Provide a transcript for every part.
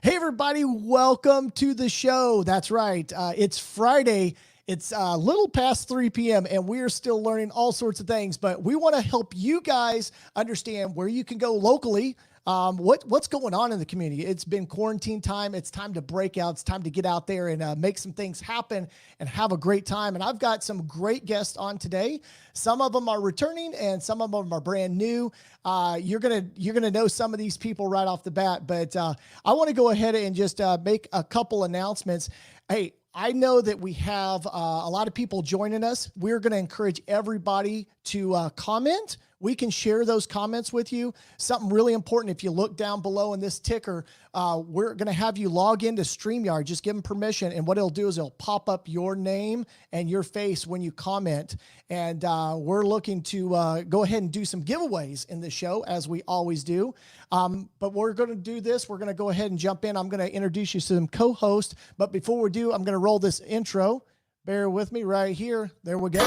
Hey, everybody, welcome to the show. That's right. It's Friday. It's a little past 3 p.m. and we're still learning all sorts of things, but we want to help you guys understand where you can go locally. What's going on in the community? It's been quarantine time. It's time to break out. It's time to get out there and make some things happen and have a great time. And I've got some great guests on today. Some of them are returning and some of them are brand new. You're gonna know some of these people right off the bat, but I want to go ahead and just make a couple announcements. Hey, I know that we have a lot of people joining us. We're going to encourage everybody to comment. We can share those comments with you. Something really important, if you look down below in this ticker, we're going to have you log into StreamYard. Just give them permission. And what it'll do is it'll pop up your name and your face when you comment. And we're looking to go ahead and do some giveaways in the show, as we always do. But we're going to do this. We're going to go ahead and jump in. I'm going to introduce you to some co-hosts. But before we do, I'm going to roll this intro. Bear with me right here. There we go.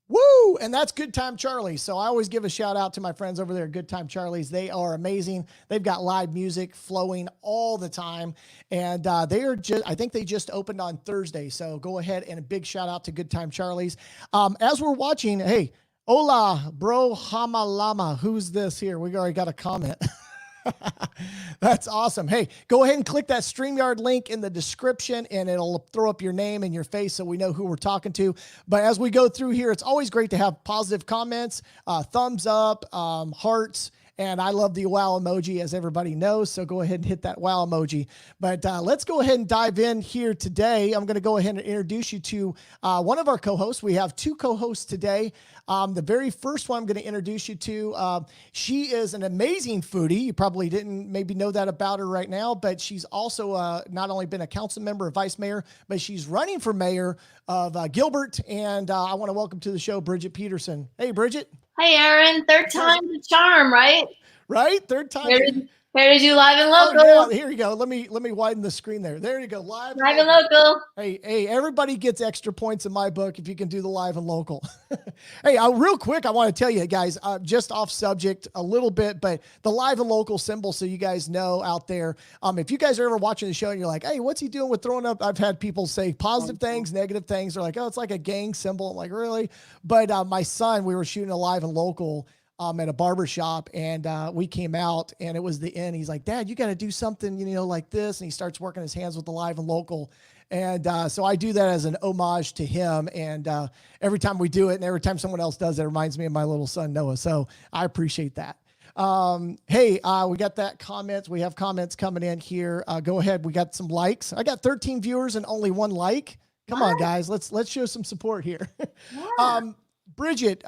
Woo! And that's Good Time Charlie's. So I always give a shout out to my friends over there at Good Time Charlie's. They are amazing. They've got live music flowing all the time. And they are I think they just opened on Thursday. So go ahead and a big shout out to Good Time Charlie's. As we're watching, hey, hola, bro, hama lama. Who's this here? We already got a comment. That's awesome. Hey, go ahead and click that StreamYard link in the description and it'll throw up your name and your face so we know who we're talking to. But as we go through here, it's always great to have positive comments, thumbs up, hearts. And I love the wow emoji, as everybody knows. So go ahead and hit that wow emoji. But let's go ahead and dive in here today. I'm going to go ahead and introduce you to one of our co-hosts. We have two co-hosts today. The very first one I'm going to introduce you to, she is an amazing foodie. You probably didn't maybe know that about her right now, but she's also not only been a council member, a vice mayor, but she's running for mayor of Gilbert. And I want to welcome to the show, Bridget Peterson. Hey, Bridget. Hey, Aaron, third time's the charm, right? Right? Third time. Here to do live and local. Oh, yeah. Here you go. Let me widen the screen there. There you go. Live and local. Hey, everybody gets extra points in my book if you can do the live and local. Hey, real quick, I want to tell you guys, just off subject a little bit, but the live and local symbol, so you guys know out there, if you guys are ever watching the show and you're like, hey, what's he doing with throwing up? I've had people say positive things, negative things. They're like, oh, it's like a gang symbol. I'm like, really? But my son, we were shooting a live and local at a barber shop, and we came out and it was the end. He's like, Dad, you got to do something, like this. And he starts working his hands with the live and local. And so I do that as an homage to him. And every time we do it and every time someone else does it, it reminds me of my little son, Noah. So I appreciate that. Hey, we got that comments. We have comments coming in here. Go ahead. We got some likes. I got 13 viewers and only 1 like. Come on, guys. Let's show some support here. Yeah. Bridget,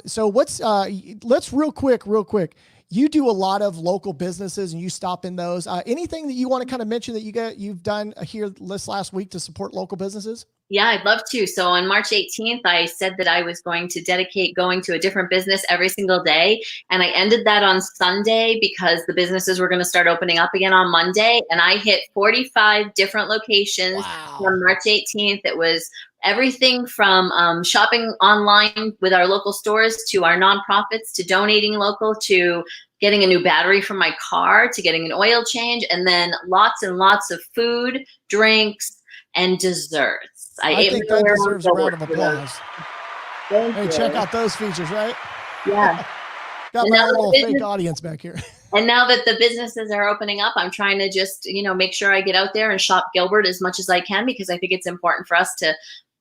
so let's real quick. You do a lot of local businesses and you stop in those. Anything that you want to kind of mention that you've done here this last week to support local businesses? Yeah, I'd love to. So on March 18th, I said that I was going to dedicate going to a different business every single day. And I ended that on Sunday because the businesses were going to start opening up again on Monday. And I hit 45 different locations. Wow. On March 18th. It was everything from shopping online with our local stores to our nonprofits to donating local to getting a new battery for my car to getting an oil change, and then lots and lots of food, drinks, and desserts. I think that deserves a round of applause. Hey, check out those features, right? Yeah. Got my little fake audience back here. And now that the businesses are opening up, I'm trying to just, make sure I get out there and shop Gilbert as much as I can, because I think it's important for us to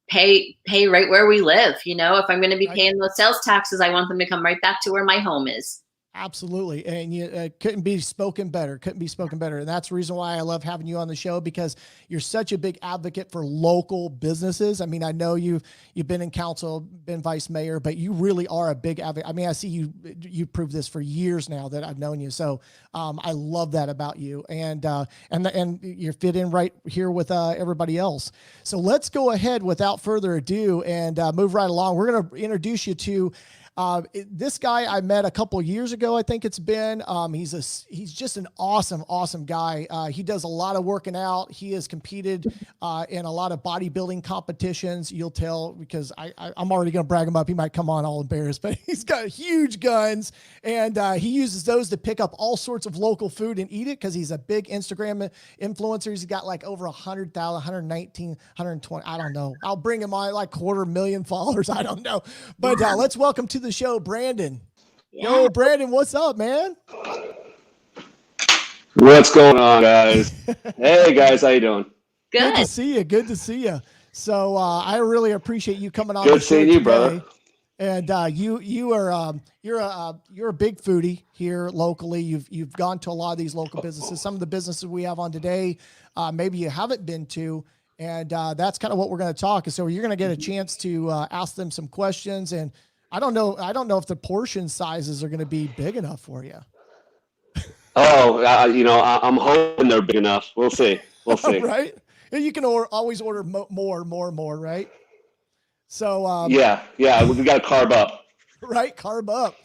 pay right where we live. If I'm going to be paying those sales taxes, I want them to come right back to where my home is. Absolutely. And you couldn't be spoken better. And that's the reason why I love having you on the show, because you're such a big advocate for local businesses. I mean, I know you've been in council, been vice mayor, but you really are a big advocate. I mean, I see you proved this for years now that I've known you. So I love that about you, and you fit in right here with everybody else. So let's go ahead without further ado and move right along. We're going to introduce you to This guy I met a couple years ago, I think it's been. He's just an awesome guy. He does a lot of working out. He has competed in a lot of bodybuilding competitions. You'll tell because I'm already going to brag him up. He might come on all embarrassed, but he's got huge guns, and he uses those to pick up all sorts of local food and eat it because he's a big Instagram influencer. He's got like over 100,000, 119, 120. I don't know. I'll bring him on like 250,000 followers. I don't know, but let's welcome to the show, Brandon. Yeah. Yo, Brandon, what's up, man? What's going on, guys? Hey, guys, how you doing? Good. Good to see you. Good to see you. So I really appreciate you coming on. Good the show seeing you, today. brother. And you're a big foodie here locally. You've gone to a lot of these local businesses. Some of the businesses we have on today, maybe you haven't been to, and that's kind of what we're going to talk. So you're going to get a chance to ask them some questions. And I don't know if the portion sizes are going to be big enough for you. Oh, I'm hoping they're big enough. We'll see. We'll see. Right? You can always order more, right? So yeah, we got to carb up. Right, carb up.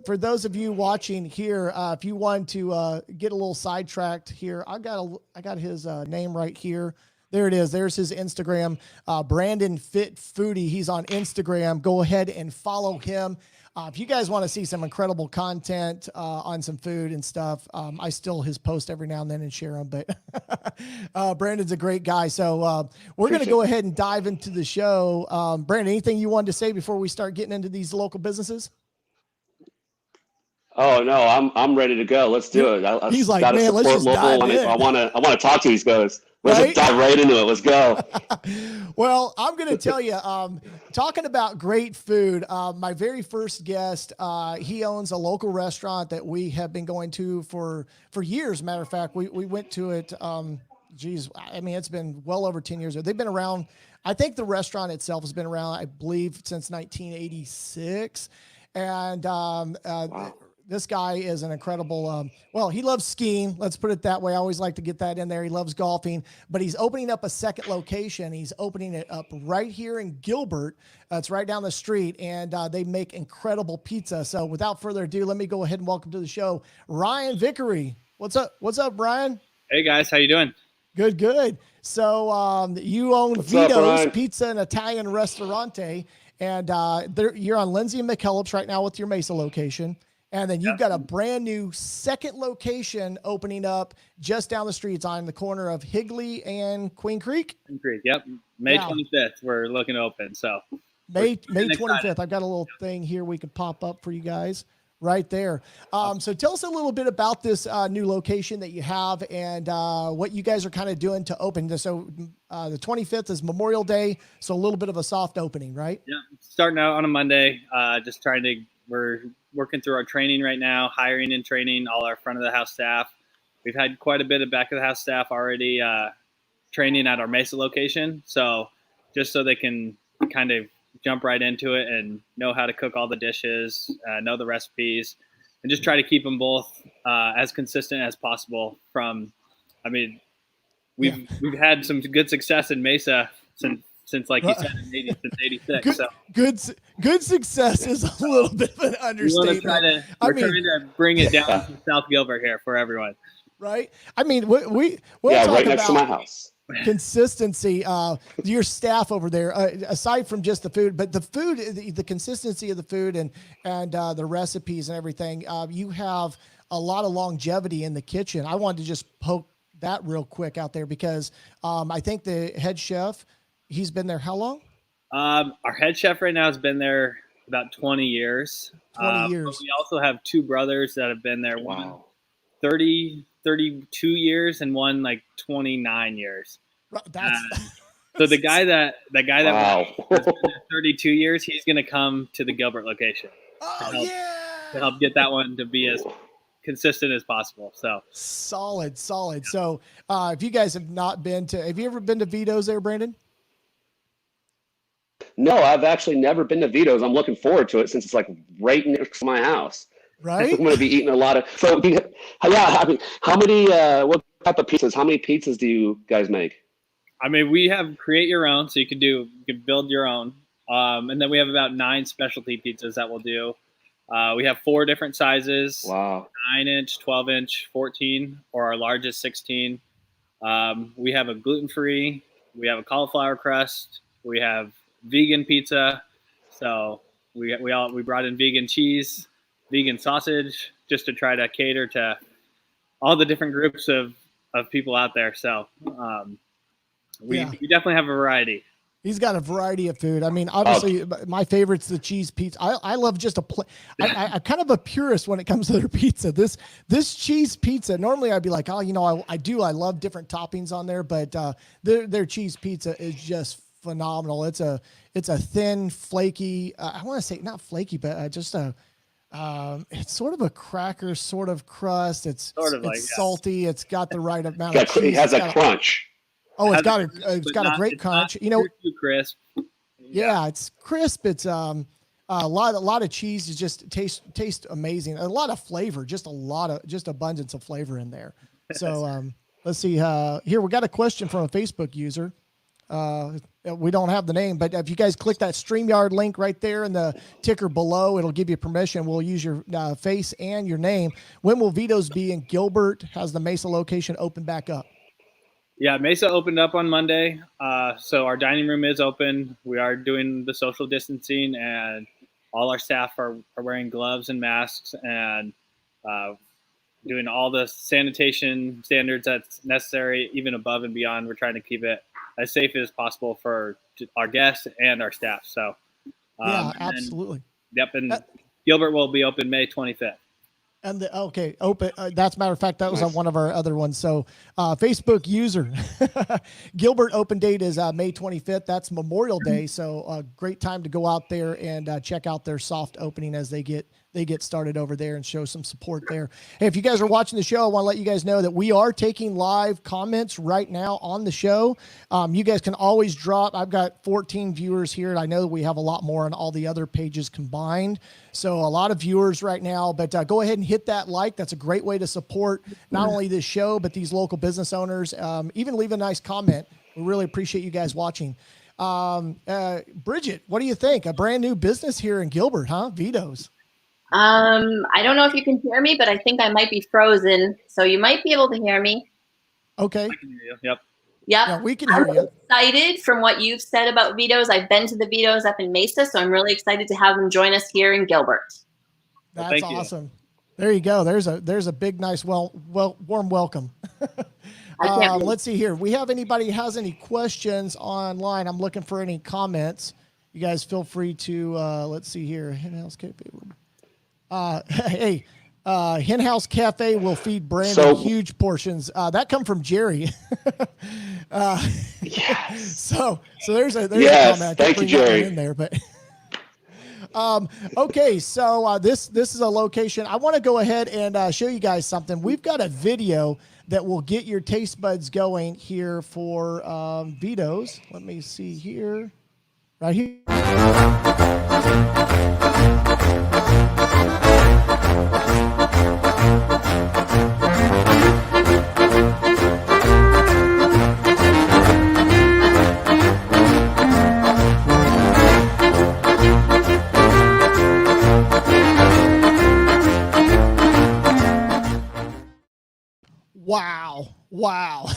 For those of you watching here, if you want to get a little sidetracked here, I got his name right here. There it is. There's his Instagram, Brandon Fit Foodie. He's on Instagram. Go ahead and follow him. If you guys want to see some incredible content on some food and stuff, I still his post every now and then and share them. But Brandon's a great guy. So we're going to go ahead and dive into the show. Brandon, anything you wanted to say before we start getting into these local businesses? Oh no, I'm ready to go. Let's do it. He's like, man, let's just dive in. I want to talk to these guys. Let's Right? dive right into it. Let's go. Well, I'm going to tell you, talking about great food, my very first guest, he owns a local restaurant that we have been going to for years. Matter of fact, we went to it. It's been well over 10 years. They've been around. I think the restaurant itself has been around, I believe, since 1986. And Wow. this guy is an incredible, he loves skiing. Let's put it that way. I always like to get that in there. He loves golfing, but he's opening up a second location. He's opening it up right here in Gilbert. It's right down the street, and they make incredible pizza. So without further ado, let me go ahead and welcome to the show, Ryan Vickery. What's up? What's up, Ryan? Hey guys, how you doing? Good. So you own What's up, Vetoes Ryan? Pizza and Italian Restaurante, and you're on Lindsay and McKellips right now with your Mesa location. And then you've got a brand new second location opening up just down the street. It's on the corner of Higley and Queen Creek. Great. Yep. May Yeah. 25th, we're looking to open. So May excited. 25th. I've got a little thing here we could pop up for you guys right there. So tell us a little bit about this new location that you have and what you guys are kind of doing to open this. So the 25th is Memorial Day, so a little bit of a soft opening, right? yeah, starting out on a Monday. We're working through our training right now, hiring and training all our front of the house staff. We've had quite a bit of back of the house staff already training at our Mesa location. So just so they can kind of jump right into it and know how to cook all the dishes, know the recipes, and just try to keep them both as consistent as possible. We've had some good success in Mesa since like you said, since 86. Good success is a little bit of an understatement. We're trying to bring it down to South Gilbert here for everyone. Right? I mean, we'll Yeah, talk right next to about my house. consistency. Your staff over there, aside from just the food, but the consistency of the food and the recipes and everything. You have a lot of longevity in the kitchen. I wanted to just poke that real quick out there because I think the head chef, he's been there how long? Our head chef right now has been there about 20 years. 20 years. But we also have two brothers that have been there. One Wow. 32 years and one like 29 years. That's So the guy that Wow. has been there 32 years, he's going to come to the Gilbert location to help get that one to be as consistent as possible. So solid. So if you guys have not been to, have you ever been to Vetoes there, Brandon? No, I've actually never been to Vetoes. I'm looking forward to it since it's like right next to my house. Right? I'm going to be eating a lot of. So, yeah, I mean, how many? What type of pizzas? How many pizzas do you guys make? I mean, we have create your own, so you can build your own. And then we have about 9 specialty pizzas that we'll do. We have 4 different sizes. Wow. 9-inch, 12-inch, 14, or our largest 16. We have a gluten-free. We have a cauliflower crust. We have vegan pizza. So we brought in vegan cheese, vegan sausage, just to try to cater to all the different groups of people out there. So we definitely have a variety. He's got a variety of food. I mean, obviously, my favorite's the cheese pizza. I love just I'm kind of a purist when it comes to their pizza. This cheese pizza, normally I'd be like, oh, I love different toppings on there, but their cheese pizza is just phenomenal. It's a thin, flaky. I want to say not flaky, but just it's sort of a cracker sort of crust. It's sort of salty. It's got the right amount of cheese. It has a crunch. Oh, it's got a great crunch. Too crisp. Yeah, it's crisp. It's a lot of cheese. It just tastes amazing. A lot of flavor. Just abundance of flavor in there. So let's see. Here we got a question from a Facebook user. We don't have the name, but if you guys click that StreamYard link right there in the ticker below, it'll give you permission. We'll use your face and your name. When will Vetoes be in Gilbert? Has the Mesa location open back up? Yeah, Mesa opened up on Monday, so our dining room is open. We are doing the social distancing, and all our staff are wearing gloves and masks and doing all the sanitation standards that's necessary, even above and beyond. We're trying to keep it as safe as possible for our guests and our staff. So, yeah, absolutely. And Gilbert will be open May 25th. And open. That's a matter of fact, that was on one of our other ones. So, Facebook user, Gilbert open date is May 25th. That's Memorial Day. So, a great time to go out there and check out their soft opening as they get started over there and show some support there. Hey, if you guys are watching the show, I want to let you guys know that we are taking live comments right now on the show. You guys can always drop. I've got 14 viewers here, and I know we have a lot more on all the other pages combined. So a lot of viewers right now, but go ahead and hit that like. That's a great way to support not only this show, but these local business owners. Even leave a nice comment. We really appreciate you guys watching. Bridget, what do you think? A brand new business here in Gilbert, huh? Vetoes. I don't know if you can hear me, but I think I might be frozen. So you might be able to hear me. Okay. I can hear you. Yep. Yeah, we can hear you. I'm excited from what you've said about Vetoes. I've been to the Vetoes up in Mesa, so I'm really excited to have them join us here in Gilbert. That's awesome. There you go. There's a big, nice, warm welcome. Let's see here. We have anybody has any questions online? I'm looking for any comments. You guys feel free to, let's see here. Henhouse Cafe. Hey, Henhouse Cafe will feed Brandon huge portions. That come from Jerry. Yes. So there's a comment. Thank you, Jerry. In there, but okay. So this is a location. I want to go ahead and show you guys something. We've got a video that will get your taste buds going here for Vetoes. Let me see here. Right here. Wow.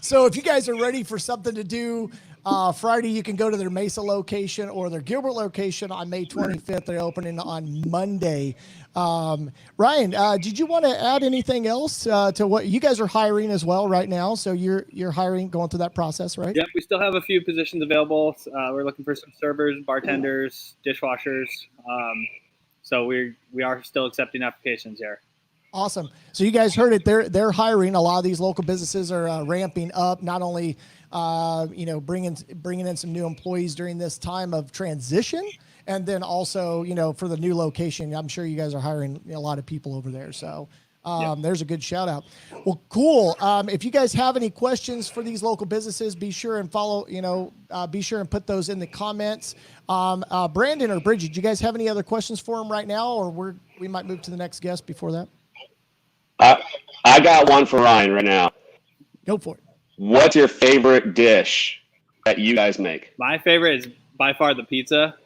So if you guys are ready for something to do Friday, you can go to their Mesa location or their Gilbert location on May 25th. They're opening on Monday. Ryan, did you want to add anything else to what you guys are hiring as well right now? So you're hiring, going through that process, right? Yeah, we still have a few positions available. We're looking for some servers, bartenders, dishwashers. So we are still accepting applications here. Awesome. So you guys heard it. They're hiring. A lot of these local businesses are ramping up. Not only bringing in some new employees during this time of transition, and then also for the new location. I'm sure you guys are hiring a lot of people over there. So there's a good shout out. Well, cool. If you guys have any questions for these local businesses, be sure and follow. Be sure and put those in the comments. Brandon or Bridget, do you guys have any other questions for them right now, or we might move to the next guest before that? I got one for Ryan right now. Go for it. What's your favorite dish that you guys make? My favorite is by far the pizza.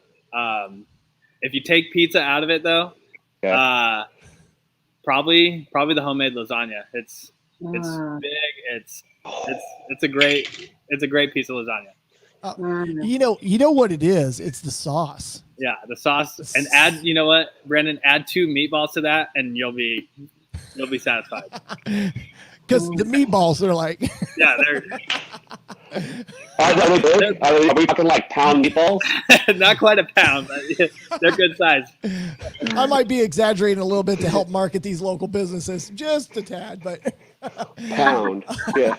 If you take pizza out of it, though, probably the homemade lasagna. It's big. It's a great piece of lasagna. You know what it is? It's the sauce. Yeah, the sauce, and add. You know what, Brandon? Add 2 meatballs to that, and you'll be satisfied. Because the meatballs are like, yeah, they're. Are they big? Are we talking like pound meatballs? Not quite a pound, but they're good size. I might be exaggerating a little bit to help market these local businesses, just a tad, but pound. Yeah.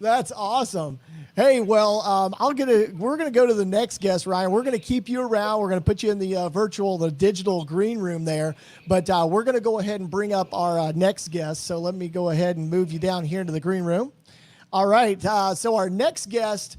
That's awesome. Hey, well, we're gonna go to the next guest, Ryan. We're gonna keep you around. We're gonna put you in the digital green room there, but we're gonna go ahead and bring up our next guest. So let me go ahead and move you down here into the green room. All right. So our next guest,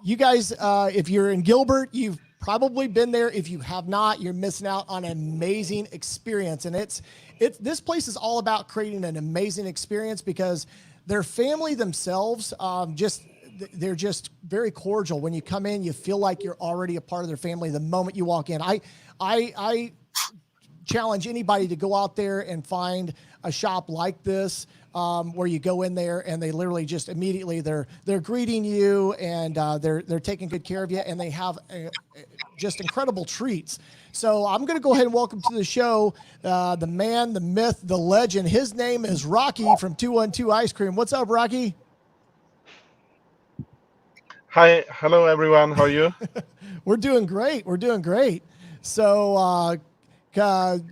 you guys, if you're in Gilbert, you've probably been there. If you have not, you're missing out on an amazing experience. And this place is all about creating an amazing experience because their family themselves, they're just very cordial. When you come in, you feel like you're already a part of their family the moment you walk in. I challenge anybody to go out there and find a shop like this, where you go in there and they literally just immediately they're greeting you and they're taking good care of you, and they have just incredible treats. So I'm going to go ahead and welcome to the show the man, the myth, the legend. His name is Rocky from 212 Ice Cream. What's up, Rocky? Hi, hello everyone. How are you? We're doing great. So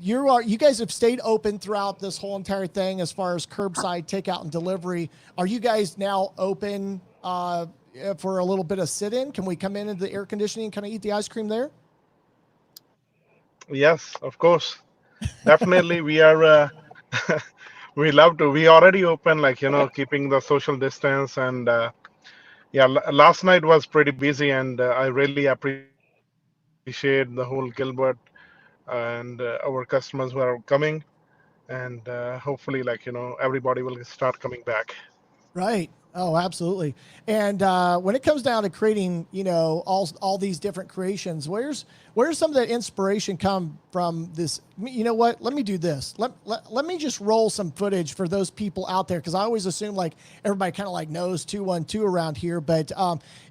you guys have stayed open throughout this whole entire thing as far as curbside takeout and delivery. Are you guys now open for a little bit of sit-in? Can we come in into the air conditioning and kind of eat the ice cream there? Yes, of course. Definitely, we are. We love to. We already open, keeping the social distance, and last night was pretty busy, and I really appreciate the whole Gilbert and our customers who are coming, and hopefully everybody will start coming back. Right. Oh, absolutely. And when it comes down to creating, all these different creations, where's some of that inspiration come from? This, you know what? Let me do this. Let me just roll some footage for those people out there, because I always assume like everybody kind of like knows 212 around here. But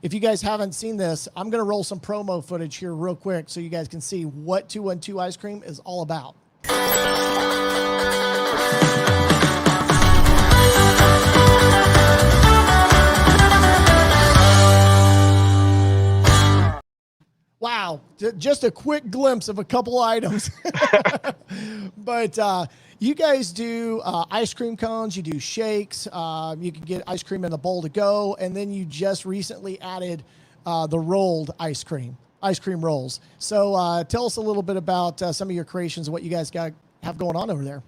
if you guys haven't seen this, I'm going to roll some promo footage here real quick so you guys can see what 212 Ice Cream is all about. Wow, just a quick glimpse of a couple items. But you guys do ice cream cones, you do shakes, you can get ice cream in the bowl to go, and then you just recently added the rolled ice cream rolls. So tell us a little bit about some of your creations and what you guys have going on over there.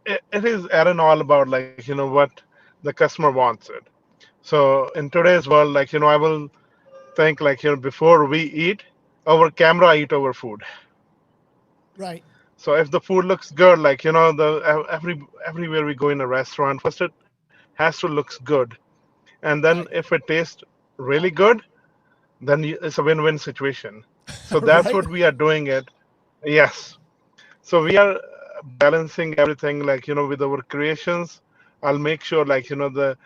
It is, Aaron, all about what the customer wants it. So in today's world, I will think before we eat our camera, eat our food. Right. So if the food looks good, everywhere we go in a restaurant, first it has to looks good, and then if it tastes really good, then it's a win-win situation. So that's Right. what we are doing it. Yes. So we are balancing everything with our creations. I'll make sure the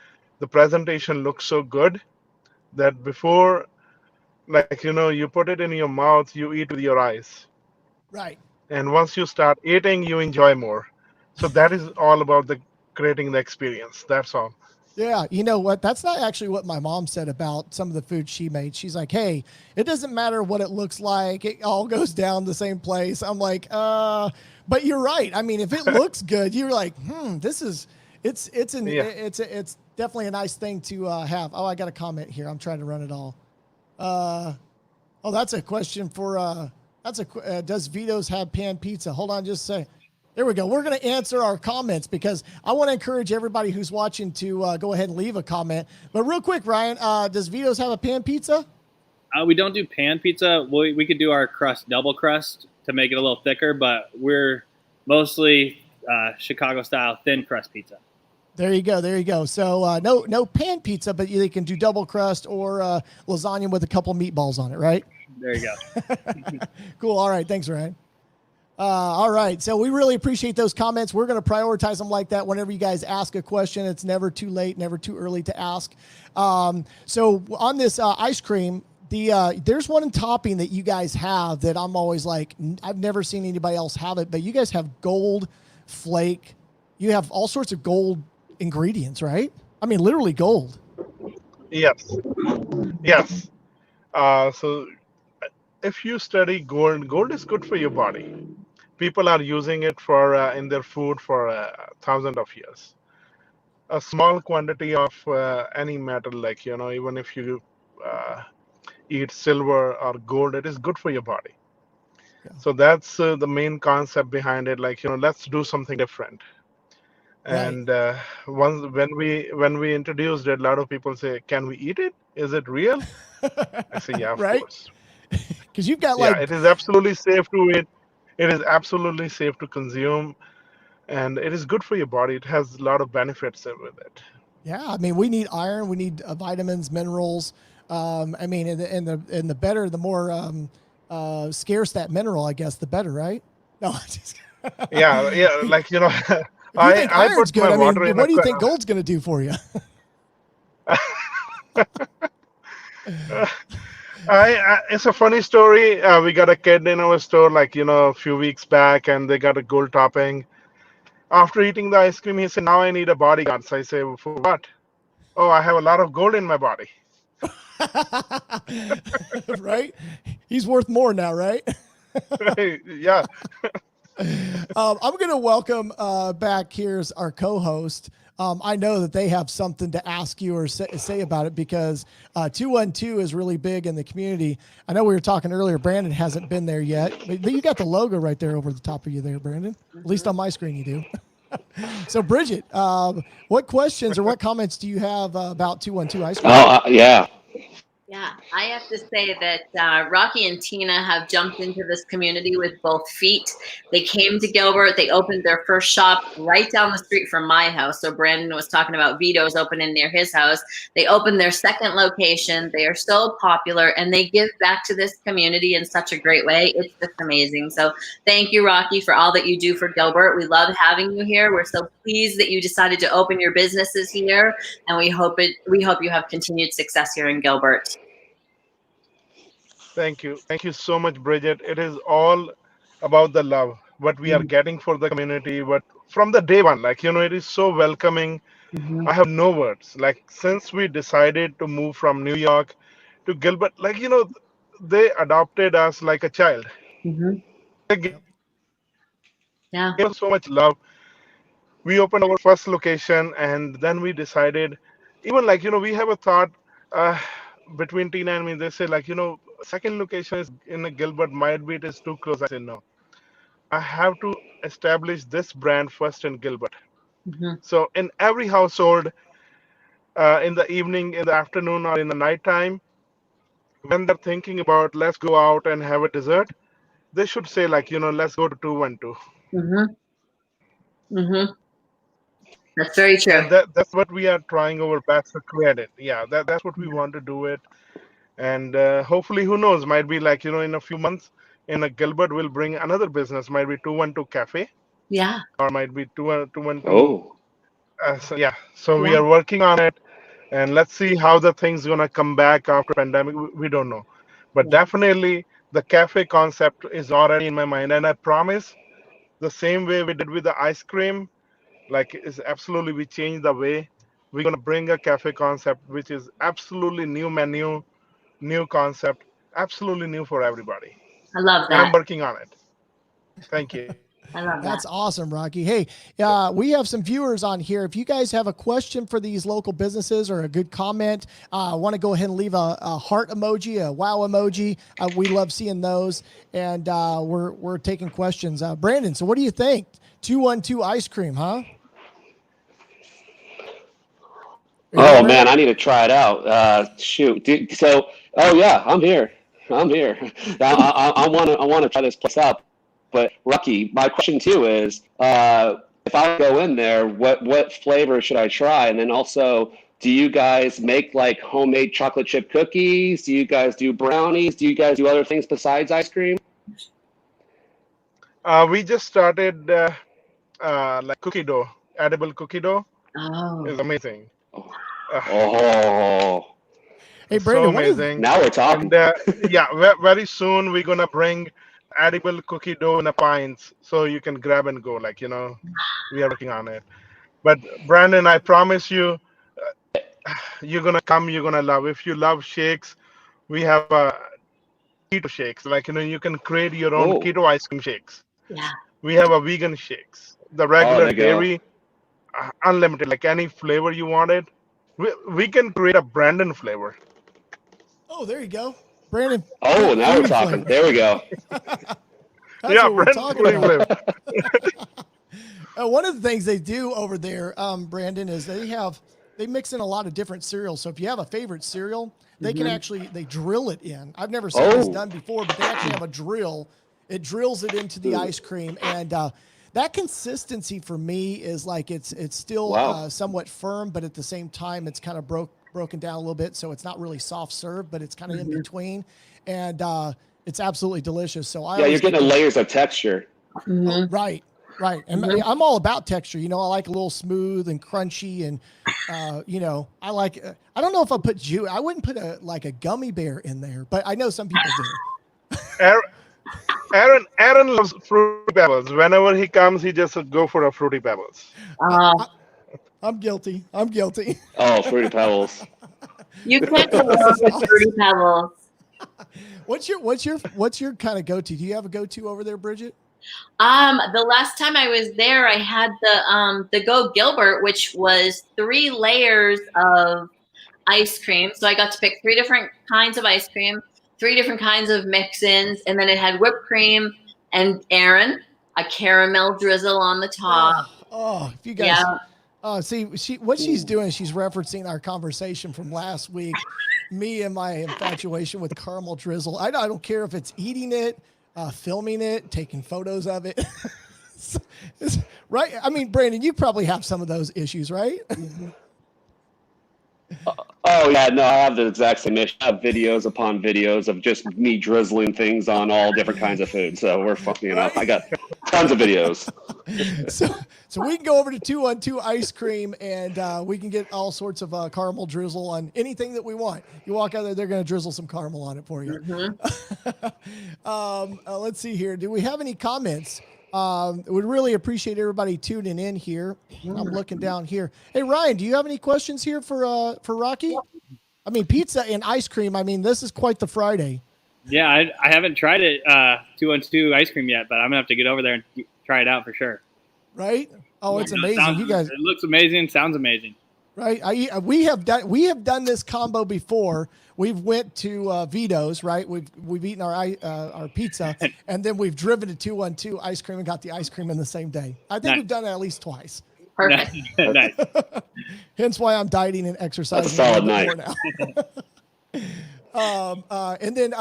presentation looks so good that before you put it in your mouth, you eat with your eyes. Right. And once you start eating, you enjoy more. So that is all about creating the experience. That's all. Yeah, you know what? That's not actually what my mom said about some of the food she made. She's like, "Hey, it doesn't matter what it looks like; it all goes down the same place." I'm like, but you're right. I mean, if it looks good, you're like, it's definitely a nice thing to have. Oh, I got a comment here. I'm trying to run it all. That's a question for does Vetoes have pan pizza? Hold on just a second. There we go. We're going to answer our comments because I want to encourage everybody who's watching to go ahead and leave a comment. But real quick, Ryan, does Vetoes have a pan pizza? We don't do pan pizza. We could do our crust double crust to make it a little thicker, but we're mostly Chicago style thin crust pizza. There you go. There you go. So no pan pizza, but they can do double crust or lasagna with a couple meatballs on it, right? There you go. Cool. All right. Thanks, Ryan. All right. So we really appreciate those comments. We're going to prioritize them like that. Whenever you guys ask a question, it's never too late, never too early to ask. So on this ice cream, there's one topping that you guys have that I'm always like, I've never seen anybody else have it, but you guys have gold flake. You have all sorts of gold ingredients, right? I mean, literally gold. Yes. Yes. So if you study gold is good for your body. People are using it for in their food for thousands of years. A small quantity of any metal, like, even if you eat silver or gold, it is good for your body. Yeah. So that's the main concept behind it. Like, let's do something different. Right. And once when we introduced it, a lot of people say, "Can we eat it? Is it real?" I say, "Yeah, of Right? course." Because you've got Yeah, it is absolutely safe to eat. It is absolutely safe to consume, and it is good for your body. It has a lot of benefits with it. Yeah, I mean, we need iron, we need vitamins, minerals. I mean, and the better, the more scarce that mineral, I guess, the better, right? No, just Yeah, like, if you think I iron's put good, my I water mean, in what do you think gold's going to do for you? It's a funny story. We got a kid in our store, like, a few weeks back, and they got a gold topping. After eating the ice cream, he said, "Now I need a bodyguard." So I say, "For what?" "Oh, I have a lot of gold in my body." Right? He's worth more now, right? Yeah. I'm going to welcome back here's our co-host. I know that they have something to ask you or say about it because 212 is really big in the community. I know we were talking earlier, Brandon hasn't been there yet, but you got the logo right there over the top of you there, Brandon. At least on my screen you do. So Bridget, what questions or what comments do you have about 212 Ice Cream? Yeah. Yeah, I have to say that Rocky and Tina have jumped into this community with both feet. They came to Gilbert. They opened their first shop right down the street from my house. So Brandon was talking about Vetoes opening near his house. They opened their second location. They are so popular, and they give back to this community in such a great way. It's just amazing. So thank you, Rocky, for all that you do for Gilbert. We love having you here. We're so pleased that you decided to open your businesses here, and we hope you have continued success here in Gilbert. Thank you. Thank you so much, Bridget. It is all about the love, what we are getting for the community, what from the day one, like, it is so welcoming. Mm-hmm. I have no words. Like, since we decided to move from New York to Gilbert, like, they adopted us like a child. Mm-hmm. They gave Yeah. us so much love. We opened our first location, and then we decided, even like, we have a thought uh, between Tina and me. They say, like, second location is in a Gilbert, might be it is too close. I say, no, I have to establish this brand first in Gilbert. Mm-hmm. So in every household, in the evening, in the afternoon, or in the nighttime, when they're thinking about let's go out and have a dessert, they should say, like, let's go to 212. Mm-hmm. Mm-hmm. That's very true. And that's what we are trying our best to create it. Yeah, that's what we want to do it. And hopefully, who knows, might be like, in a few months, in a Gilbert will bring another business, might be 212 Cafe, Yeah. or might be 212. Oh. So, yeah, so we Yeah. are working on it, and let's see how the thing's gonna come back after pandemic. We don't know, but Yeah. definitely the cafe concept is already in my mind, and I promise the same way we did with the ice cream, like, is absolutely we changed the way we're gonna bring a cafe concept, which is absolutely new menu, new concept, absolutely new for everybody. I love And I'm that. working on it. Thank you. I love That's that. awesome, Rocky. Hey, we have some viewers on here. If you guys have a question for these local businesses or a good comment, want to go ahead and leave a heart emoji, a wow emoji. We love seeing those, and we're taking questions. Brandon, so what do you think? 212 ice cream, huh? Oh man, I need to try it out. Shoot. Oh yeah, I'm here. I want to try this place out. But Rocky, my question too is, if if I go in there, what flavor should I try? And then also, do you guys make like homemade chocolate chip cookies? Do you guys do brownies? Do you guys do other things besides ice cream? We just started like cookie dough, edible cookie dough. Oh. Is amazing. Oh, Hey, It's Brandon, so what is amazing. now we're talking. And yeah, very soon we're gonna bring edible cookie dough in a pints, so you can grab and go. Like we are working on it. But Brandon, I promise you, you're gonna come. You're gonna love. If you love shakes, we have keto shakes. Like you can create your own Oh, keto ice cream shakes. Yeah. We have a vegan shakes, the oh, regular there you go. dairy, unlimited, like any flavor you wanted. We can create a Brandon flavor. Oh, there you go. Brandon. Oh, now we're Fruity talking. flavor. There we go. That's Yeah, what we're Brandon talking fruity about. flavor. One of the things they do over there, Brandon, is they mix in a lot of different cereals. So if you have a favorite cereal, they can actually, they drill it in. I've never seen this Oh, done before, but they actually have a drill. It drills it into the ice cream. And that consistency for me is like, it's still wow. somewhat firm, but at the same time, it's kind of broken down a little bit. So it's not really soft serve, but it's kind of in between. And it's absolutely delicious. So I Yeah, you're always getting get the- layers of texture. Mhm. Right. Right. And I'm all about texture. I like a little smooth and crunchy. And, I like, I don't know if I I wouldn't put a gummy bear in there, but I know some people do. Aaron loves fruity pebbles. Whenever he comes, he just go for a fruity pebbles. I'm guilty. I'm guilty. Oh, Fruity Pebbles. You can't go wrong with Fruity Pebbles. What's your kind of go-to? Do you have a go-to over there, Bridget? The last time I was there, I had the Go Gilbert, which was 3 layers of ice cream. So I got to pick 3 different kinds of ice cream, 3 different kinds of mix-ins, and then it had whipped cream and Aaron, a caramel drizzle on the top. Oh, if you guys, Yeah. see, what she's doing, she's referencing our conversation from last week. Me and my infatuation with caramel drizzle. I don't care if it's eating it, filming it, taking photos of it. Right? I mean, Brandon, you probably have some of those issues, right? Oh yeah, no, I have the exact same issue. I have videos upon videos of just me drizzling things on all different kinds of food. So we're fucking, I got tons of videos. So we can go over to 212 Ice Cream and we can get all sorts of caramel drizzle on anything that we want. You walk out there, they're going to drizzle some caramel on it for you. Let's see here. Do we have any comments? Would really appreciate everybody tuning in here. I'm looking down here. Hey, Ryan, do you have any questions here for Rocky? I mean, pizza and ice cream. I mean, this is quite the Friday. Yeah, I haven't tried it 212 ice cream yet, but I'm gonna have to get over there and try it out for sure. Right? Oh, it's amazing. You guys, it looks amazing. Sounds amazing. Right. We have done this combo before. We've went to Vetoes, right? We've eaten our pizza, and then we've driven to 212 Ice Cream and got the ice cream in the same day. I think we've done it at least twice. Perfect. Nice. Hence why I'm dieting and exercising. That's a solid more now. And then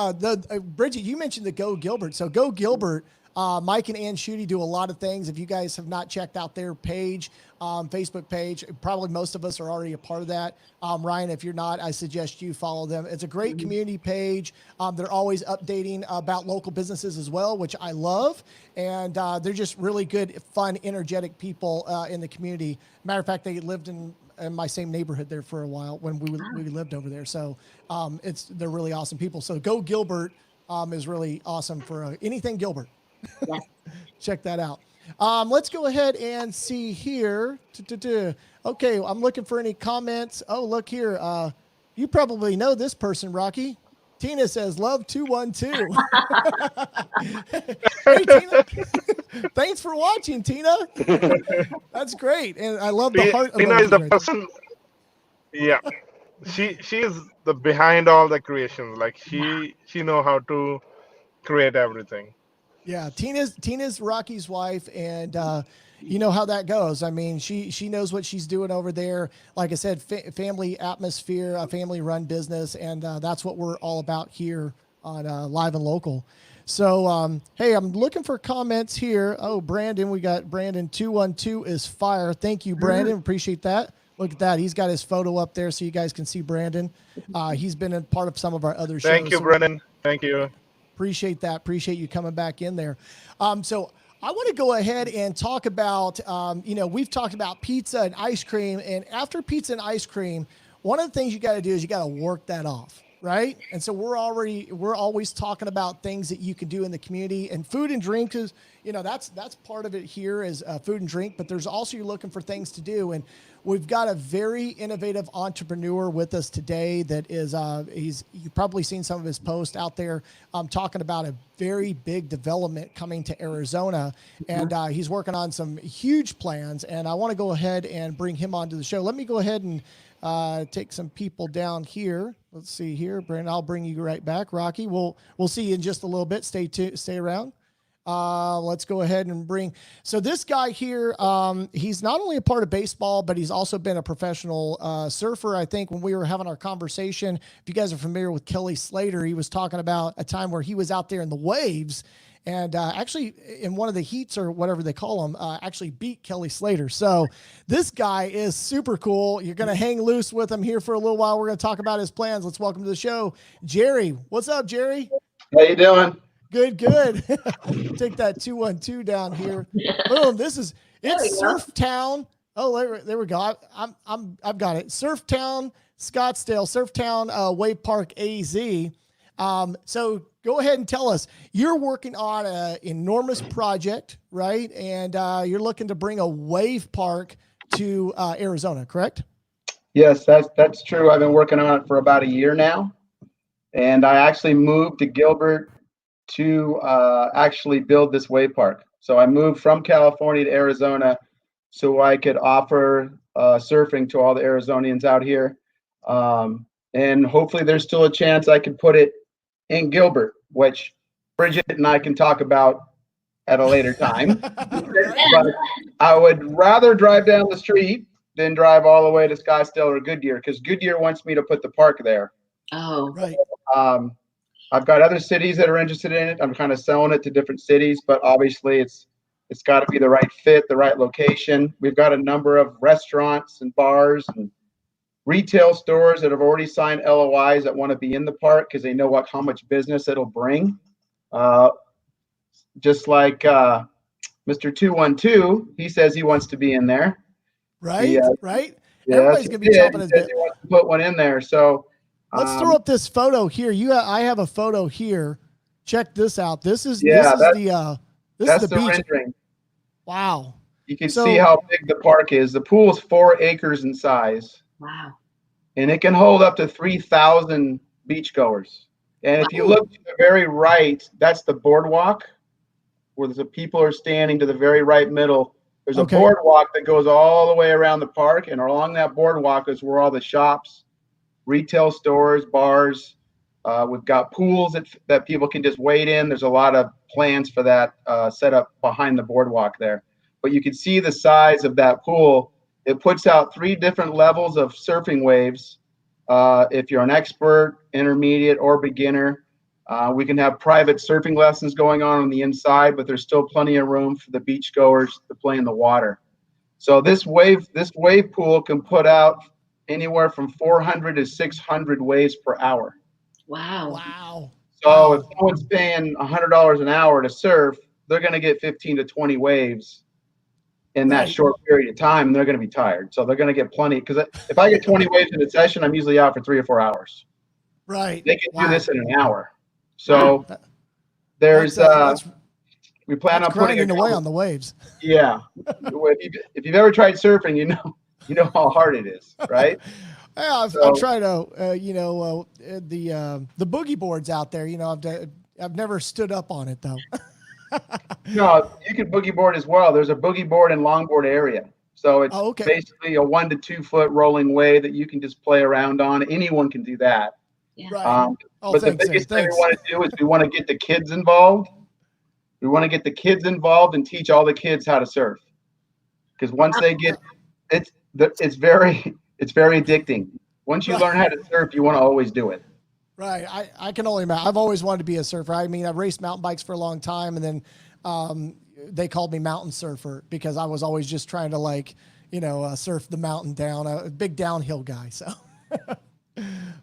Bridget, you mentioned the Go Gilbert. So Go Gilbert, Mike and Ann Schutte do a lot of things. If you guys have not checked out their page, Facebook page, probably most of us are already a part of that. Ryan, if you're not, I suggest you follow them. It's a great community page. They're always updating about local businesses as well, which I love. And they're just really good, fun, energetic people in the community. Matter of fact, they lived in my same neighborhood there for a while when we lived over there. So they're really awesome people. So Go Gilbert is really awesome for anything Gilbert. Yeah. Check that out. Let's go ahead and see here. Okay, I'm looking for any comments. Oh, look here. You probably know this person, Rocky. Tina says, love 212. Hey, Tina. Thanks for watching, Tina. That's great. And I love the heart. Tina is the person. Yeah. She is the behind all the creations. Like she know how to create everything. Yeah, Tina's Rocky's wife, and you know how that goes. I mean, she knows what she's doing over there. Like I said, family atmosphere, a family-run business, and that's what we're all about here on Live and Local. So, hey, I'm looking for comments here. Oh, Brandon, we got Brandon 212 is fire. Thank you, Brandon. Appreciate that. Look at that. He's got his photo up there so you guys can see Brandon. He's been a part of some of our other shows. Thank you, so Brennan. Thank you. Appreciate that. Appreciate you coming back in there. So I want to go ahead and talk about, we've talked about pizza and ice cream. And after pizza and ice cream, one of the things you got to do is you got to work that off, right? And so we're always talking about things that you can do in the community, and food and drink is, that's part of it here is food and drink, but there's also, you're looking for things to do. And we've got a very innovative entrepreneur with us today that is, you've probably seen some of his posts out there talking about a very big development coming to Arizona. And he's working on some huge plans. And I want to go ahead and bring him onto the show. Let me go ahead and take some people down here. Let's see here, Brandon, I'll bring you right back. Rocky, we'll see you in just a little bit. Stay around. Let's go ahead and so this guy here, he's not only a part of baseball, but he's also been a professional surfer. I think when we were having our conversation, if you guys are familiar with Kelly Slater, he was talking about a time where he was out there in the waves and actually in one of the heats or whatever they call them, actually beat Kelly Slater. So this guy is super cool. You're going to hang loose with him here for a little while. We're going to talk about his plans. Let's welcome to the show, Jerry. What's up, Jerry? How you doing? Good. Take that 212 down here. Boom. It's Surf Town. Oh, there we go. I've got it. Surf Town, Scottsdale, Surf Town, Wave Park, AZ. So go ahead and tell us, you're working on an enormous project, right? And you're looking to bring a wave park to Arizona, correct? Yes, that's true. I've been working on it for about a year now. And I actually moved to Gilbert to actually build this wave park. So I moved from California to Arizona so I could offer surfing to all the Arizonians out here. And hopefully there's still a chance I could put it in Gilbert, which Bridget and I can talk about at a later time. But I would rather drive down the street than drive all the way to Scottsdale or Goodyear, because Goodyear wants me to put the park there. Oh, Right. I've got other cities that are interested in it. I'm kind of selling it to different cities, but obviously it's got to be the right fit, the right location. We've got a number of restaurants and bars and retail stores that have already signed LOIs that want to be in the park because they know how much business it'll bring. Just like Mr. 212, he says he wants to be in there. Right, right. Yeah, Everybody's gonna be chomping his bit. He wants to put one in there. So let's throw up this photo here. I have a photo here. Check this out. This is the beach. rendering. Wow. You can see how big the park is. The pool's 4 acres in size. wow. And it can hold up to 3,000 beachgoers. And if you look to the very right, that's the boardwalk where the people are standing to the very right middle. There's a boardwalk that goes all the way around the park, and along that boardwalk is where all the shops, retail stores, bars. We've got pools that people can just wade in. There's a lot of plans for that set up behind the boardwalk there. But you can see the size of that pool. It puts out 3 different levels of surfing waves. If you're an expert, intermediate, or beginner, we can have private surfing lessons going on the inside, but there's still plenty of room for the beachgoers to play in the water. So this wave pool can put out anywhere from 400 to 600 waves per hour. Wow. So if someone's paying $100 an hour to surf, they're going to get 15 to 20 waves in that short period of time, and they're going to be tired. So they're going to get plenty, because if I get 20 waves in a session, I'm usually out for 3 or 4 hours. Right. They can do this in an hour. So there's we plan on putting away on the waves. Yeah. If you've ever tried surfing, you know how hard it is, right? Yeah, I've tried the boogie boards out there. I've never stood up on it though. No, you can boogie board as well. There's a boogie board and longboard area. So it's basically a 1 to 2 foot rolling wave that you can just play around on. Anyone can do that. Yeah. Right. But the biggest thing we want to do is we want to get the kids involved. We want to get the kids involved and teach all the kids how to surf. Because once they get it's very addicting. Once you learn how to surf, you want to always do it. Right. I can only imagine. I've always wanted to be a surfer. I mean, I've raced mountain bikes for a long time, and then they called me mountain surfer because I was always just trying to, like, surf the mountain down. A big downhill guy. So,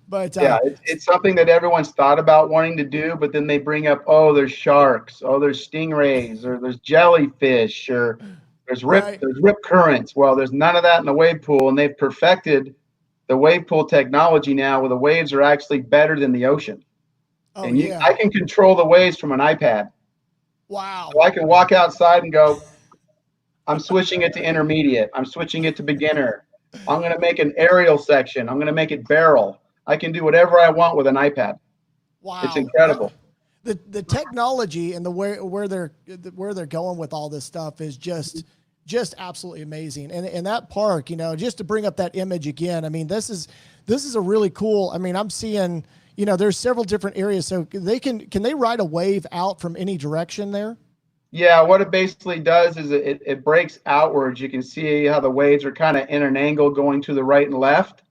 but Yeah, it's something that everyone's thought about wanting to do, but then they bring up, oh, there's sharks, oh, there's stingrays, or there's jellyfish, or there's rip currents. Well, there's none of that in the wave pool, and they've perfected the wave pool technology now, where the waves are actually better than the ocean. Oh, And yeah. I can control the waves from an iPad. Wow. So I can walk outside and go, I'm switching it to intermediate. I'm switching it to beginner. I'm going to make an aerial section. I'm going to make it barrel. I can do whatever I want with an iPad. Wow. It's incredible. The technology and the where they're going with all this stuff is just absolutely amazing. And that park, just to bring up that image again, I mean, this is a really cool, I mean, I'm seeing, there's several different areas. So can they ride a wave out from any direction there? Yeah, what it basically does is it breaks outwards. You can see how the waves are kind of in an angle going to the right and left.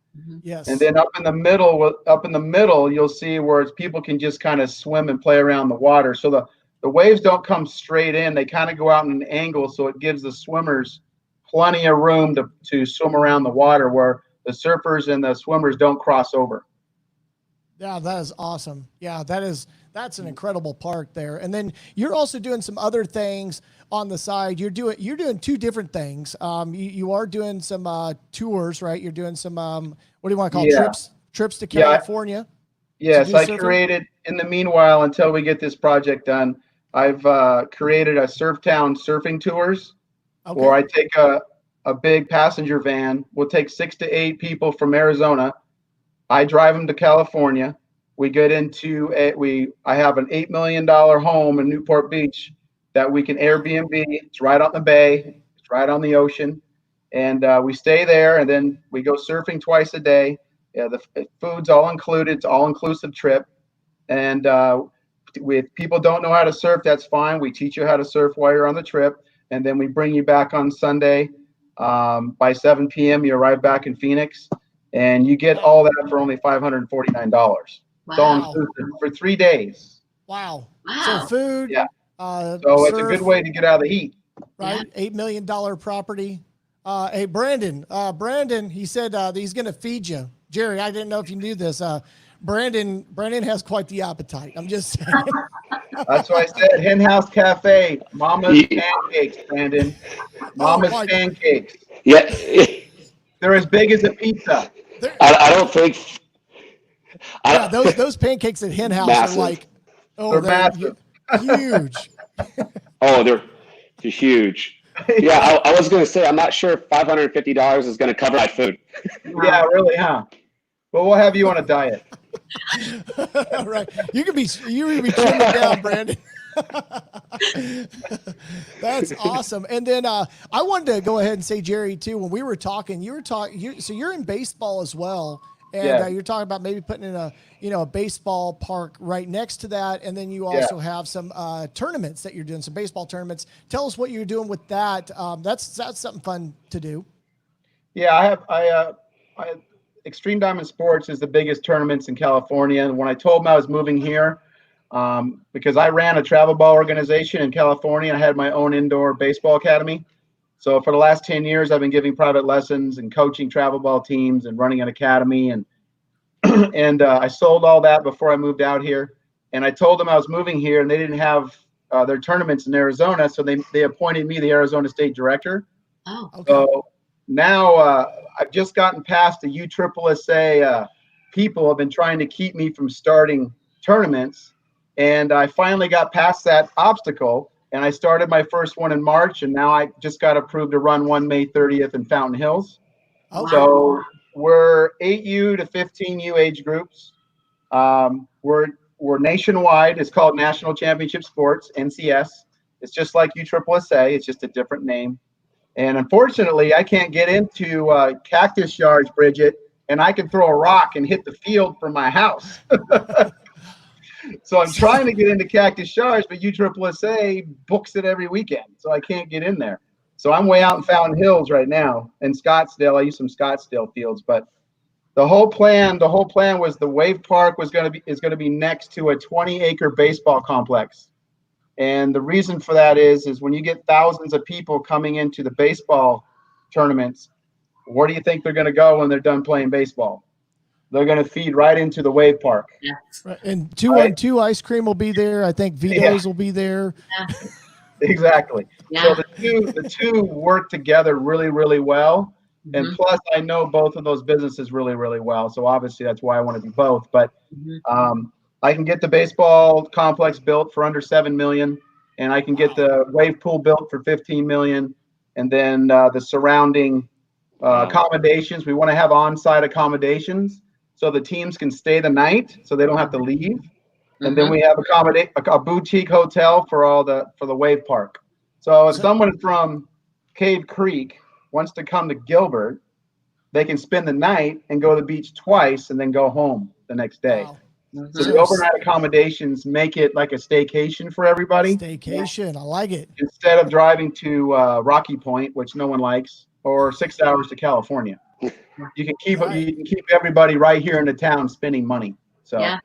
Yes. And then up in the middle, you'll see where people can just kind of swim and play around the water. So the waves don't come straight in. They kind of go out in an angle, so it gives the swimmers plenty of room to swim around the water, where the surfers and the swimmers don't cross over. Yeah, that is awesome. Yeah, that's an incredible park there. And then you're also doing some other things on the side. You're doing two different things. You are doing some tours, right? You're doing some what do you want to call trips to California? Yes, I created, in the meanwhile, until we get this project done, I've created a Surftown surfing tours, where I take a big passenger van. We'll take 6 to 8 people from Arizona. I drive them to California. We get into I have an $8 million home in Newport Beach that we can Airbnb. It's right on the bay. It's right on the ocean. And we stay there, and then we go surfing twice a day. Yeah, the food's all included. It's all inclusive trip. And if people don't know how to surf, that's fine. We teach you how to surf while you're on the trip. And then we bring you back on Sunday. By 7 p.m., you arrive back in Phoenix. And you get all that for only $549. Wow. It's all inclusive for 3 days. Wow. So food. Yeah. So it's a good way to get out of the heat. Right. $8 million property. Hey, Brandon, he said that he's going to feed you. Jerry, I didn't know if you knew this. Brandon has quite the appetite. I'm just saying. That's why I said Hen House Cafe. Mama's pancakes, Brandon. Mama's pancakes. Yeah. They're as big as a pizza. I don't think. Those pancakes at Hen House massive. are like, they're massive. Huge. They're huge. Yeah, I was going to say, I'm not sure if $550 is going to cover my food. Yeah, really, huh? But we'll have you on a diet. Right. You can be trimming down, Brandon. That's awesome. And then I wanted to go ahead and say, Jerry, too, when we were talking, so you're in baseball as well. And you're talking about maybe putting in a baseball park right next to that. And then you also have some tournaments that you're doing, some baseball tournaments. Tell us what you're doing with that. That's something fun to do. Yeah, I Extreme Diamond Sports is the biggest tournaments in California. And when I told them I was moving here, because I ran a travel ball organization in California, I had my own indoor baseball academy. So for the last 10 years, I've been giving private lessons and coaching travel ball teams and running an academy. And I sold all that before I moved out here. And I told them I was moving here, and they didn't have their tournaments in Arizona. So they appointed me the Arizona State Director. Oh, okay. So now I've just gotten past the USSSA people have been trying to keep me from starting tournaments. And I finally got past that obstacle. And I started my first one in March, and now I just got approved to run one May 30th in Fountain Hills. Okay. So we're 8U to 15U age groups. We're nationwide. It's called National Championship Sports, NCS. It's just like USSSA. It's just a different name. And unfortunately, I can't get into Cactus Yards, Bridget, and I can throw a rock and hit the field from my house. So I'm trying to get into Cactus Yards, but USSSA books it every weekend, so I can't get in there. So I'm way out in Fountain Hills right now. In Scottsdale, I use some Scottsdale fields, but The whole plan was the wave park is going to be next to a 20-acre baseball complex. And the reason for that is when you get thousands of people coming into the baseball tournaments, where do you think they're going to go when they're done playing baseball? They're going to feed right into the wave park. Yeah. Right. And 2-on-2 ice cream will be there. I think Vetoes will be there. Yeah. Exactly. Yeah. So the two work together really, really well. And plus, I know both of those businesses really, really well. So obviously, that's why I want to do both. But I can get the baseball complex built for under $7 million, and I can get the wave pool built for $15 million, and then the surrounding accommodations. We want to have on-site accommodations so the teams can stay the night, so they don't have to leave. And then we have a boutique hotel for the wave park. So if someone from Cave Creek wants to come to Gilbert, they can spend the night and go to the beach twice and then go home the next day. Wow. So the overnight accommodations make it like a staycation for everybody. Staycation, I like it. Instead of driving to Rocky Point, which no one likes, or 6 hours to California. You can keep everybody right here in the town spending money. So yeah.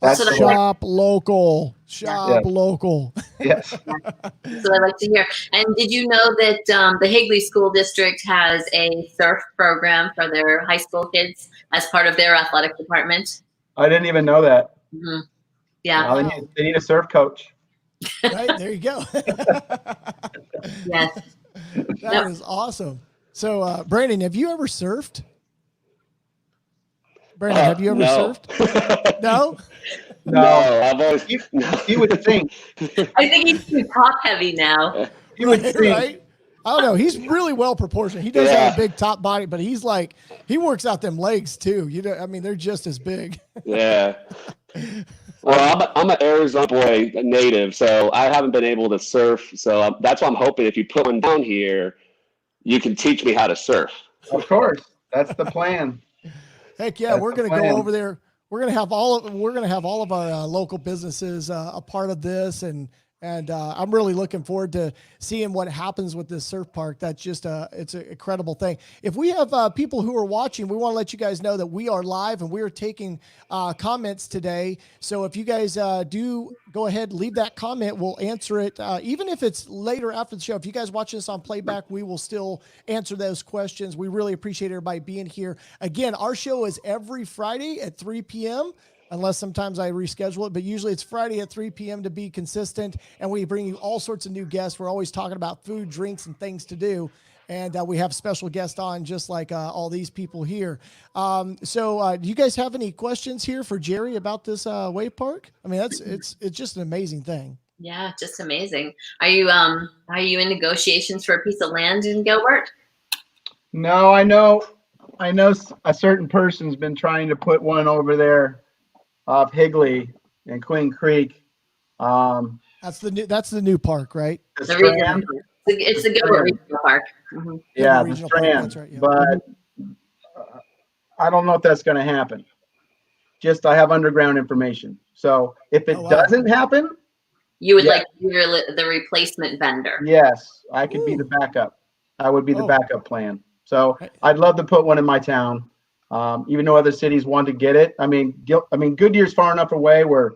that's what Shop local. Shop local. Yes. That's what I like to hear. And did you know that the Higley School District has a surf program for their high school kids as part of their athletic department? I didn't even know that. Yeah. Wow, they need a surf coach. Right, there you go. Yes. That is awesome. So, Brandon, have you ever surfed? Brandon, have you ever surfed? No? No, I've always. You would think. I think he's too top heavy now. You would think. Right? I don't know. He's really well proportioned. He does have a big top body, but he works out them legs too. I mean, they're just as big. Yeah. Well, I'm an Arizona boy, a native, so I haven't been able to surf. So that's why I'm hoping if you put one down here, you can teach me how to surf. Of course, that's the plan. Heck yeah, we're going to go over there. We're going to have all of our local businesses a part of this, and I'm really looking forward to seeing what happens with this surf park. That's just it's an incredible thing. If we have people who are watching, we want to let you guys know that we are live and we are taking comments today. So if you guys do go ahead, leave that comment. We'll answer it. Even if it's later after the show, if you guys watch this on playback, we will still answer those questions. We really appreciate everybody being here. Again, our show is every Friday at 3 p.m., unless sometimes I reschedule it, but usually it's Friday at 3 p.m. to be consistent, and we bring you all sorts of new guests. We're always talking about food, drinks, and things to do, and we have special guests on just like all these people here. So do you guys have any questions here for Jerry about this wave park? I mean, it's just an amazing thing. Yeah, just amazing. Are you in negotiations for a piece of land in Gilbert? No, I know a certain person's been trying to put one over there off Higley and Queen Creek. That's the new park, right? The Strand. It's the Gilbert Regional Park. Yeah, the Strand. Right, yeah. But I don't know if that's going to happen. Just I have underground information. So if it doesn't happen, you would like the replacement vendor. Yes, I could be the backup. I would be the backup plan. So I'd love to put one in my town. Even though other cities want to get it. I mean, Goodyear's far enough away where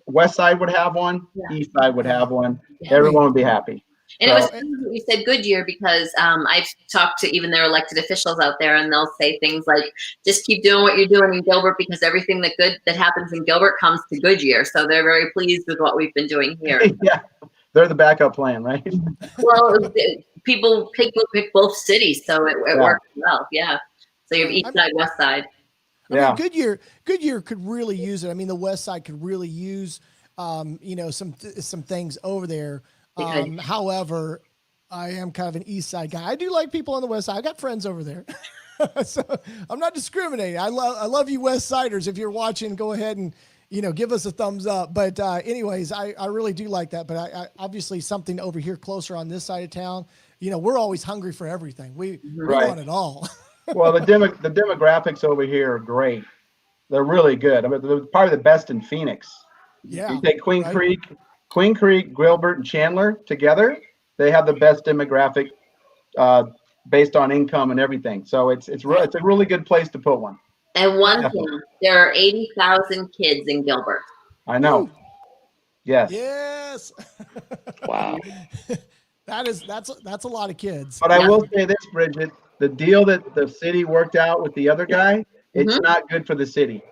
West Side would have one, East Side would have one. Yeah, everyone would be happy. And it was you said Goodyear because I've talked to even their elected officials out there, and they'll say things like, "Just keep doing what you're doing in Gilbert because everything that happens in Gilbert comes to Goodyear." So they're very pleased with what we've been doing here. Yeah, they're the backup plan, right? Well, people pick both cities, so it works well. Yeah. So you have East Side, West Side. I mean, Goodyear could really use it. I mean, the West Side could really use, some things over there. However, I am kind of an East Side guy. I do like people on the West Side. I got friends over there, so I'm not discriminating. I love you West Siders. If you're watching, go ahead and give us a thumbs up. But anyways, I really do like that. But I obviously something over here closer on this side of town. We're always hungry for everything. We want it all. Well, the demographics over here are great. They're really good. I mean, they're probably the best in Phoenix. Yeah. You take Queen Creek, Gilbert, and Chandler together, they have the best demographic based on income and everything. So it's a really good place to put one. And one thing, there are 80,000 kids in Gilbert. I know. Woo. Yes. Yes. Wow. That's a lot of kids. But I will say this, Bridget, the deal that the city worked out with the other guy, it's not good for the city.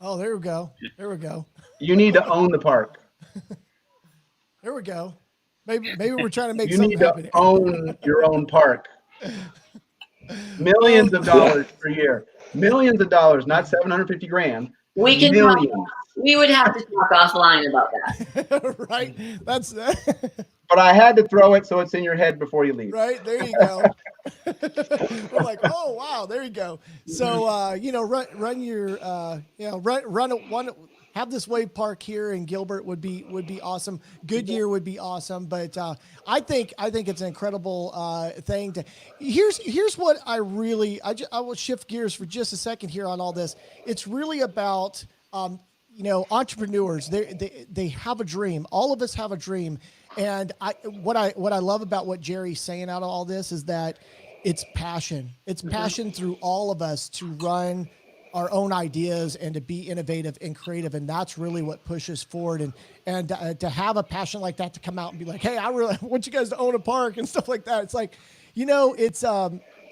Oh, there we go. There we go. You need to own the park. There we go. Maybe we're trying to make You something need happen. to own your own park. Millions of dollars per year. Millions of dollars, not 750 grand. We can Millions. we would have to talk offline about that. Right. That's But I had to throw it so it's in your head before you leave. right. There you go. We're like, oh wow, there you go. So run your run one. Have this wave park here in Gilbert would be awesome. Goodyear would be awesome, but I think it's an incredible thing. Here's what I will shift gears for just a second here on all this. It's really about entrepreneurs. They have a dream. All of us have a dream, and what I love about what Jerry's saying out of all this is that it's passion. It's passion through all of us to run our own ideas and to be innovative and creative. And that's really what pushes forward. And to have a passion like that, to come out and be like, hey, I really want you guys to own a park and stuff like that. It's like, it's,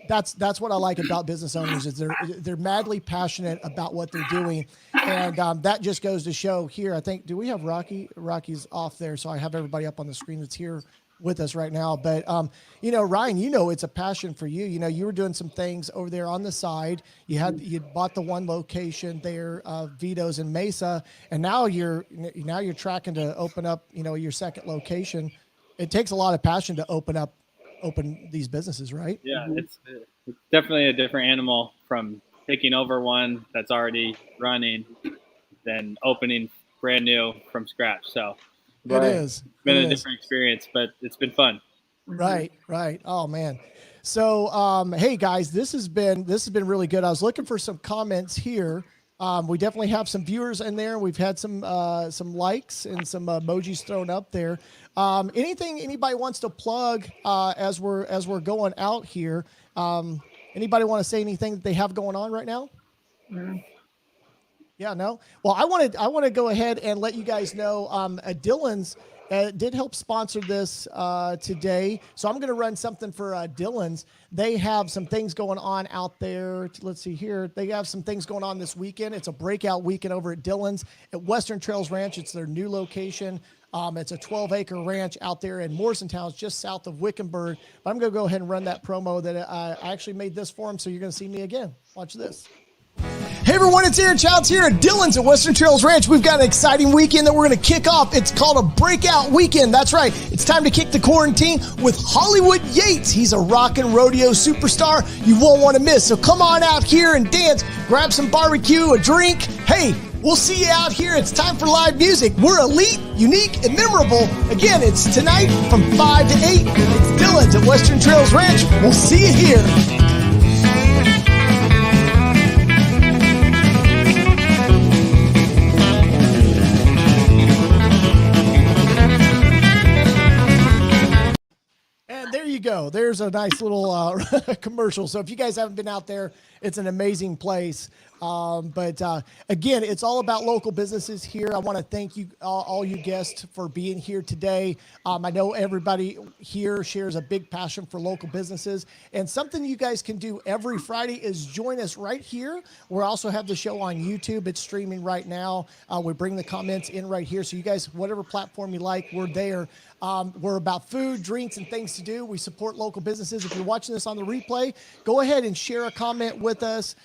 that's what I like about business owners is they're madly passionate about what they're doing. And that just goes to show here, I think, do we have Rocky? Rocky's off there. So I have everybody up on the screen that's here with us right now. But, Ryan, it's a passion for you. You were doing some things over there on the side. You bought the one location there, Vetoes in Mesa, and now you're tracking to open up, your second location. It takes a lot of passion to open these businesses, right? Yeah, it's definitely a different animal from taking over one that's already running than opening brand new from scratch. So it is. It's been a different experience, but it's been fun. Right. Oh man. So, hey guys, this has been really good. I was looking for some comments here. We definitely have some viewers in there. We've had some likes and some emojis thrown up there. Anything anybody wants to plug as we're going out here? Anybody want to say anything that they have going on right now? Yeah, no. Well, I want to go ahead and let you guys know. Dylan's did help sponsor this today, so I'm going to run something for Dylan's. They have some things going on out there. Let's see here. They have some things going on this weekend. It's a breakout weekend over at Dylan's at Western Trails Ranch. It's their new location. It's a 12-acre ranch out there in Morrisontown, just south of Wickenburg. But I'm going to go ahead and run that promo that I actually made this for them, so you're going to see me again. Watch this. Hey everyone, it's Aaron Childs here at Dylan's at Western Trails Ranch. We've got an exciting weekend that we're going to kick off. It's called a breakout weekend. That's right. It's time to kick the quarantine with Hollywood Yates. He's a rock and rodeo superstar you won't want to miss. So come on out here and dance, grab some barbecue, a drink. Hey, we'll see you out here. It's time for live music. We're elite, unique, and memorable. Again, it's tonight from 5 to 8. It's Dylan's at Western Trails Ranch. We'll see you here. There you go. There's a nice little commercial. So if you guys haven't been out there, it's an amazing place. But again, it's all about local businesses here. I want to thank you, all you guests, for being here today. I know everybody here shares a big passion for local businesses. And something you guys can do every Friday is join us right here. We also have the show on YouTube. It's streaming right now. We bring the comments in right here. So you guys, whatever platform you like, we're there. We're about food, drinks, and things to do. We support local businesses. If you're watching this on the replay, go ahead and share a comment with us.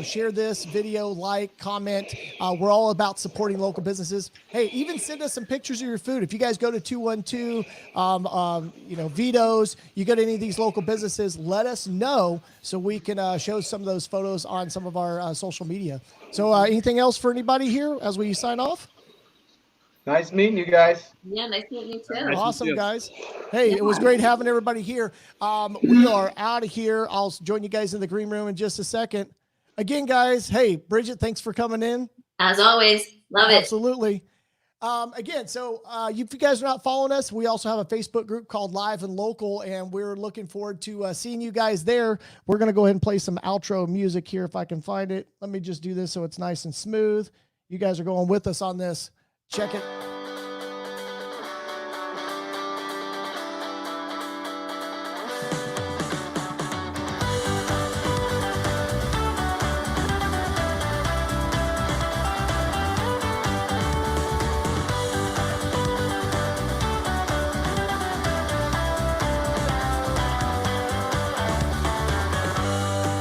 Share this video, like, comment. We're all about supporting local businesses. Hey, even send us some pictures of your food. If you guys go to 212, Vetoes, you go to any of these local businesses, let us know so we can show some of those photos on some of our social media. So anything else for anybody here as we sign off? Nice meeting you guys. Yeah, nice meeting you too. Awesome, guys. Hey, it was great having everybody here. We are out of here. I'll join you guys in the green room in just a second. Again, guys, hey, Bridget, thanks for coming in. As always, love it. Absolutely. Again, so if you guys are not following us, we also have a Facebook group called Live and Local, and we're looking forward to seeing you guys there. We're going to go ahead and play some outro music here if I can find it. Let me just do this so it's nice and smooth. You guys are going with us on this. Check it.